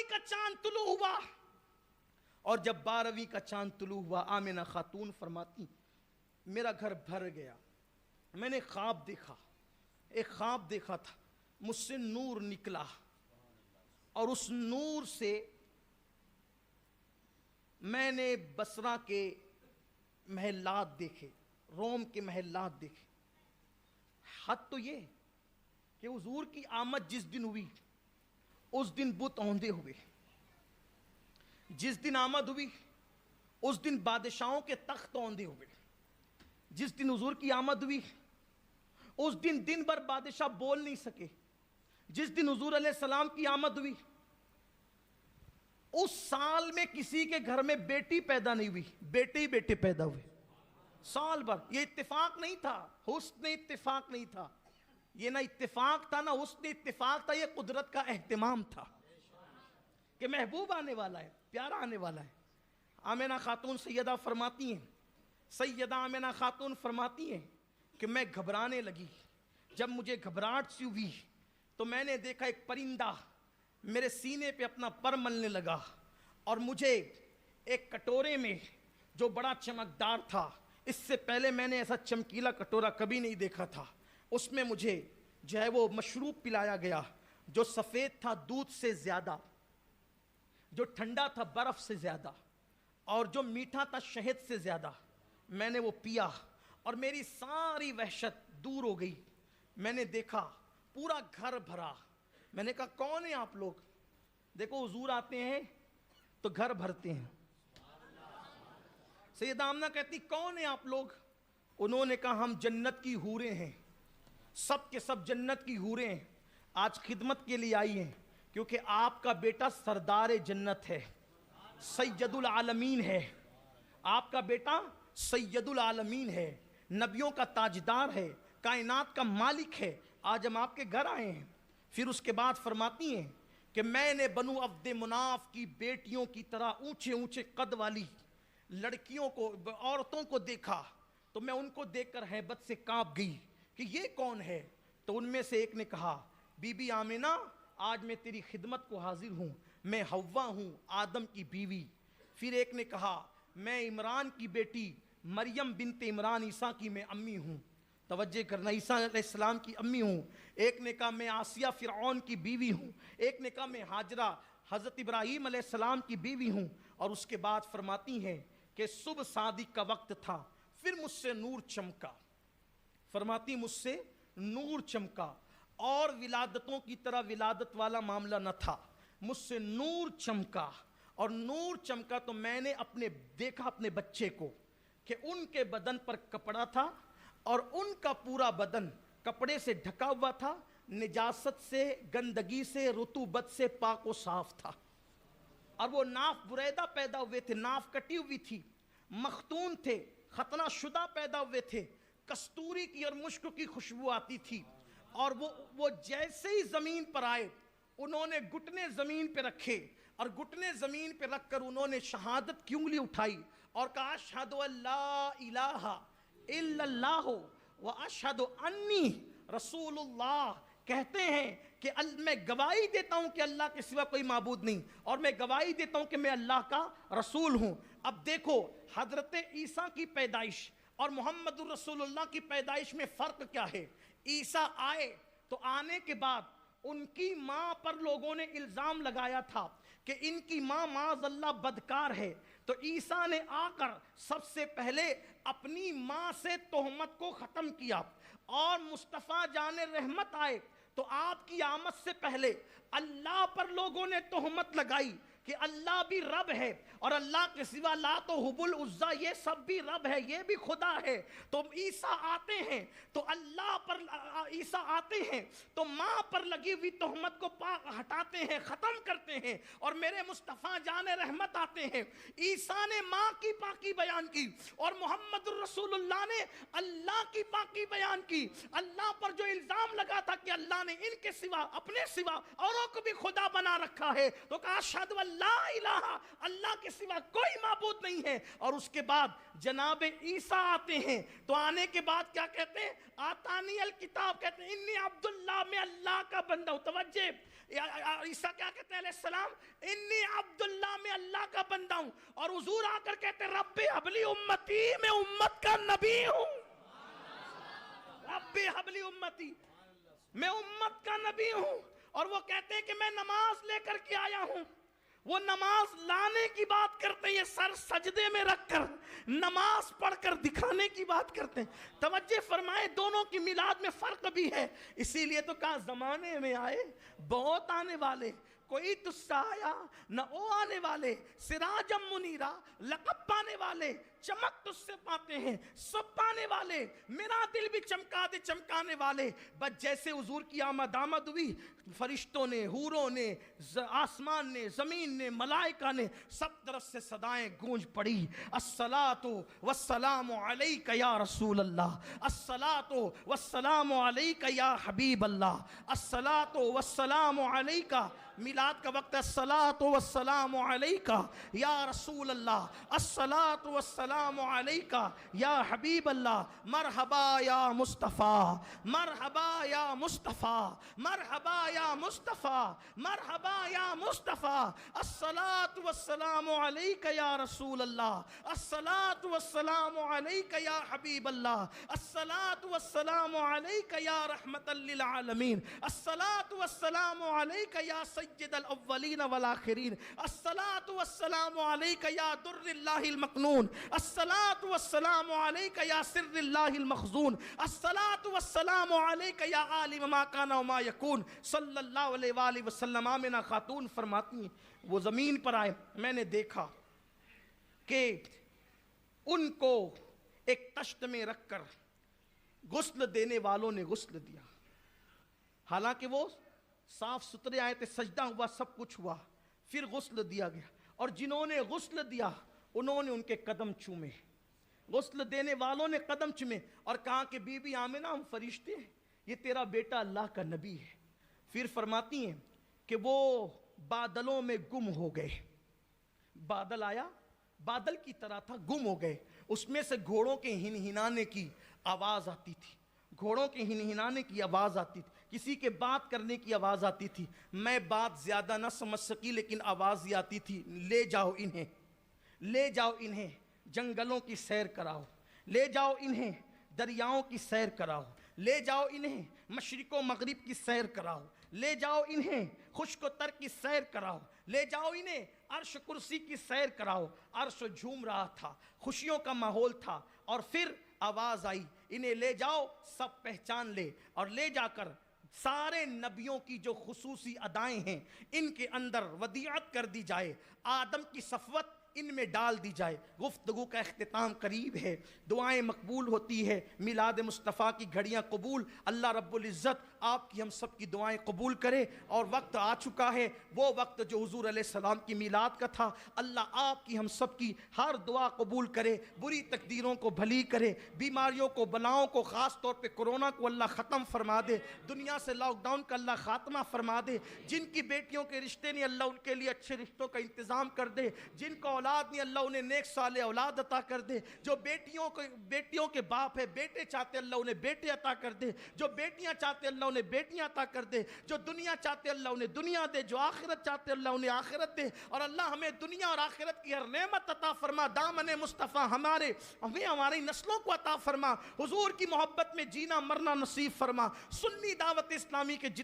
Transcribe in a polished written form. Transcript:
11ویں کا چاند طلوع ہوا، اور جب 12ویں کا چاند طلوع ہوا، آمنہ خاتون فرماتی میرا گھر بھر گیا، میں نے خواب دیکھا، ایک خواب دیکھا تھا، مجھ سے نور نکلا، اور اس نور سے میں نے بصرہ کے محلات دیکھے، روم کے محلات دیکھے۔ حد تو یہ کہ حضور کی آمد جس دن ہوئی اس دن بت اوندے ہوئے، جس دن آمد ہوئی اس دن بادشاہوں کے تخت اوندے ہوئے، جس دن حضور کی آمد ہوئی اس دن دن بھر بادشاہ بول نہیں سکے، جس دن حضور علیہ السلام کی آمد ہوئی اس سال میں کسی کے گھر میں بیٹی پیدا نہیں ہوئی، بیٹے ہی بیٹے پیدا ہوئے سال بھر۔ یہ اتفاق نہیں تھا، حسن اتفاق نہیں تھا، یہ نہ اتفاق تھا نہ حسن اتفاق تھا، یہ قدرت کا اہتمام تھا کہ محبوب آنے والا ہے، پیارا آنے والا ہے۔ آمنہ خاتون سیدہ فرماتی ہیں، سیدہ آمنہ خاتون فرماتی ہیں کہ میں گھبرانے لگی، جب مجھے گھبراہٹ سی ہوئی تو میں نے دیکھا ایک پرندہ میرے سینے پہ اپنا پر ملنے لگا، اور مجھے ایک کٹورے میں جو بڑا چمکدار تھا، اس سے پہلے میں نے ایسا چمکیلا کٹورا کبھی نہیں دیکھا تھا، اس میں مجھے جو ہے وہ مشروب پلایا گیا جو سفید تھا دودھ سے زیادہ، جو ٹھنڈا تھا برف سے زیادہ، اور جو میٹھا تھا شہد سے زیادہ۔ میں نے وہ پیا اور میری ساری وحشت دور ہو گئی۔ میں نے دیکھا پورا گھر بھرا، میں نے کہا کون ہیں آپ لوگ؟ دیکھو حضور آتے ہیں تو گھر بھرتے ہیں۔ سیدہ آمنہ کہتی کون ہیں آپ لوگ؟ انہوں نے کہا ہم جنت کی حوریں ہیں، سب کے سب جنت کی حوریں ہیں، آج خدمت کے لیے آئی ہیں کیونکہ آپ کا بیٹا سردار جنت ہے، سید العالمین ہے، آپ کا بیٹا سید العالمین ہے، نبیوں کا تاجدار ہے، کائنات کا مالک ہے، آج ہم آپ کے گھر آئے ہیں۔ پھر اس کے بعد فرماتی ہیں کہ میں نے بنو عبد مناف کی بیٹیوں کی طرح اونچے اونچے قد والی لڑکیوں کو، عورتوں کو دیکھا تو میں ان کو دیکھ کر ہیبت سے کانپ گئی کہ یہ کون ہے؟ تو ان میں سے ایک نے کہا بی بی آمنہ آج میں تیری خدمت کو حاضر ہوں، میں حوا ہوں آدم کی بیوی۔ پھر ایک نے کہا میں عمران کی بیٹی مریم بنت عمران عیسیٰ کی میں امی ہوں، توجہ کرنا، عیسیٰ علیہ السلام کی امی ہوں۔ ایک نے کہا میں آسیہ فرعون کی بیوی ہوں، ایک نے کہا میں ہاجرہ حضرت ابراہیم علیہ السلام کی بیوی ہوں۔ اور اس کے بعد فرماتی ہیں کہ صبح صادق کا وقت تھا، پھر مجھ سے نور چمکا، فرماتی مجھ سے نور چمکا، اور ولادتوں کی طرح ولادت والا معاملہ نہ تھا، مجھ سے نور چمکا، اور نور چمکا تو میں نے دیکھا اپنے بچے کو کہ ان کے بدن پر کپڑا تھا اور ان کا پورا بدن کپڑے سے ڈھکا ہوا تھا، نجاست سے، گندگی سے، رطوبت سے پاک و صاف تھا، اور وہ ناف بریدہ پیدا ہوئے تھے، ناف کٹی ہوئی تھی، مختون تھے، ختنہ شدہ پیدا ہوئے تھے، کستوری کی اور مشک کی خوشبو آتی تھی، اور وہ جیسے ہی زمین پر آئے انہوں نے گھٹنے زمین پہ رکھے، اور گھٹنے زمین پہ رکھ کر انہوں نے شہادت کی انگلی اٹھائی اور کہا اشہد ان لا الہ الا اللہ و اشہد انی رسول اللہ، کہتے ہیں کہ میں گواہی دیتا ہوں کہ اللہ کے سوا کوئی معبود نہیں، اور میں گواہی دیتا ہوں کہ میں اللہ کا رسول ہوں۔ اب دیکھو حضرت عیسیٰ کی پیدائش اور محمد الرسول اللہ کی پیدائش میں فرق کیا ہے؟ عیسیٰ آئے تو آنے کے بعد ان کی ماں پر لوگوں نے الزام لگایا تھا کہ ان کی ماں معاذ اللہ بدکار ہے، تو عیسیٰ نے آ کر سب سے پہلے اپنی ماں سے تہمت کو ختم کیا، اور مصطفیٰ جان رحمت آئے تو آپ کی آمد سے پہلے اللہ پر لوگوں نے تہمت لگائی کہ اللہ بھی رب ہے، اور اللہ کے سوا لات و حبل عزا یہ سب بھی رب ہے، یہ بھی خدا ہے۔ تو عیسیٰ آتے ہیں تو اللہ پر، عیسیٰ آتے ہیں تو ماں پر لگی ہوئی تہمت کو ہٹاتے ہیں، ختم کرتے ہیں، اور میرے مصطفیٰ جان رحمت آتے ہیں، عیسیٰ نے ماں کی پاکی بیان کی اور محمد الرسول اللہ نے اللہ کی پاکی بیان کی۔ اللہ پر جو الزام لگا تھا کہ اللہ نے ان کے سوا، اپنے سوا اوروں کو بھی خدا بنا رکھا ہے، تو کہا اشہد ان لا الہ، اللہ کے سوا کوئی معبود نہیں ہے۔ اور اس کے بعد جناب عیسیٰ آتے ہیں، تو آنے کے بعد کیا کہتے ہیں؟ آتانی الکتاب، کہتے ہیں انی عبداللہ، میں اللہ کا بندہ ہوں۔ توجہ، عیسیٰ کیا کہتے ہیں علیہ السلام؟ انی عبداللہ، میں اللہ کا بندہ ہوں۔ اور حضور آ کر کہتے ہیں رب حبلی امتی، میں امت کا نبی ہوں۔ رب حبلی امتی، میں امت کا نبی ہوں۔ اور وہ کہتے ہیں کہ میں نماز لے کر کے آیا ہوں۔ وہ نماز لانے کی بات کرتے ہیں، یہ سر سجدے میں رکھ کر نماز پڑھ کر دکھانے کی بات کرتے ہیں۔ توجہ فرمائے، دونوں کی میلاد میں فرق بھی ہے۔ اسی لیے تو کہا زمانے میں آئے بہت آنے والے، کوئی تجھ سے آیا نہ او آنے والے، سراجم منیرہ لقب پانے والے، چمک تجھ سے پاتے ہیں سب پانے والے، میرا دل بھی چمکا دے چمکانے والے۔ بس جیسے حضور کی آمد ہوئی، فرشتوں نے، حوروں نے، آسمان نے، زمین نے، ملائکہ نے، سب طرف سے صدائیں گونج پڑی، الصلاۃ والسلام علیک یا رسول اللہ، الصلاۃ والسلام علیک یا حبیب اللہ، الصلاۃ والسلام علیک، میلاد کا وقت، الصلاۃ والسلام علیک یا رسول اللہ، الصلاۃ والسلام علیک یا حبیب اللہ، مرحبا یا مصطفیٰ، مرحبا یا مصطفیٰ، مرحبا یا مصطفیٰ، مرحبا یا مصطفیٰ، الصلاۃ والسلام علیک یا رسول اللہ، الصلاۃ والسلام علیک یا حبیب اللہ، الصلاۃ والسلام علیک یا رحمت للعالمین، الصلاۃ والسلام علیک یا سید الاولین والآخرین، الصلاۃ والسلام علیک یا در اللہ المکنون، الصلاۃ والسلام علیک یا سر اللہ المخزون، الصلاۃ والسلام علیک یا عالم ما کان وما یکون، صلی اللہ علیہ وآلہ وسلم۔ آمنہ خاتون فرماتی ہیں وہ زمین پر آئے، میں نے دیکھا کہ ان کو ایک تشت میں رکھ کر غسل دینے والوں نے غسل دیا، حالانکہ وہ صاف ستھرے آئے تھے، سجدہ ہوا، سب کچھ ہوا، پھر غسل دیا گیا، اور جنہوں نے غسل دیا انہوں نے ان کے قدم چومے، غسل دینے والوں نے قدم چومے، اور کہا کہ بی بی آمنہ ہم فرشتے ہیں، یہ تیرا بیٹا اللہ کا نبی ہے۔ پھر فرماتی ہیں کہ وہ بادلوں میں گم ہو گئے، بادل آیا، بادل کی طرح تھا، گم ہو گئے، اس میں سے گھوڑوں کے ہنہنانے کی آواز آتی تھی، گھوڑوں کے ہنہنانے کی آواز آتی تھی، کسی کے بات کرنے کی آواز آتی تھی، میں بات زیادہ نہ سمجھ سکی لیکن آواز یہ آتی تھی، لے جاؤ انہیں، لے جاؤ انہیں جنگلوں کی سیر کراؤ، لے جاؤ انہیں دریاؤں کی سیر کراؤ، لے جاؤ انہیں مشرق و مغرب کی سیر کراؤ، لے جاؤ انہیں خشک و تر کی سیر کراؤ، لے جاؤ انہیں عرش کرسی کی سیر کراؤ۔ عرش جھوم رہا تھا، خوشیوں کا ماحول تھا، اور پھر آواز آئی انہیں لے جاؤ، سب پہچان لے، اور لے جا کر سارے نبیوں کی جو خصوصی ادائیں ہیں ان کے اندر ودیعت کر دی جائے، آدم کی صفوت ان میں ڈال دی جائے۔ گفتگو کا اختتام قریب ہے، دعائیں مقبول ہوتی ہے، میلاد مصطفیٰ کی گھڑیاں قبول، اللہ رب العزت آپ کی ہم سب کی دعائیں قبول کرے۔ اور وقت آ چکا ہے، وہ وقت جو حضور علیہ السلام کی میلاد کا تھا، اللہ آپ کی ہم سب کی ہر دعا قبول کرے، بری تقدیروں کو بھلی کرے، بیماریوں کو، بلاؤں کو، خاص طور پہ کرونا کو اللہ ختم فرما دے، دنیا سے لاک ڈاؤن کا اللہ خاتمہ فرما دے، جن کی بیٹیوں کے رشتے نہیں اللہ ان کے لیے اچھے رشتوں کا انتظام کر دے، جن کو اولاد نہیں اللہ انہیں نیک صالح اولاد عطا کر دے، جو بیٹیوں کے باپ ہے، بیٹے چاہتے اللہ انہیں بیٹے عطا کر دے، جو بیٹیاں چاہتے اللہ انہیں بیٹیاں عطا کر دے، جو دنیا چاہتے اللہ انہیں دنیا دے، جو آخرت چاہتے اللہ انہیں آخرت دے، اور اللہ ہمیں دنیا اور آخرت کی ہر نعمت عطا فرما، دامن مصطفیٰ ہمیں ہماری نسلوں کو عطا فرما، حضور کی محبت میں جینا مرنا نصیب فرما، سنی دعوت اسلامی کے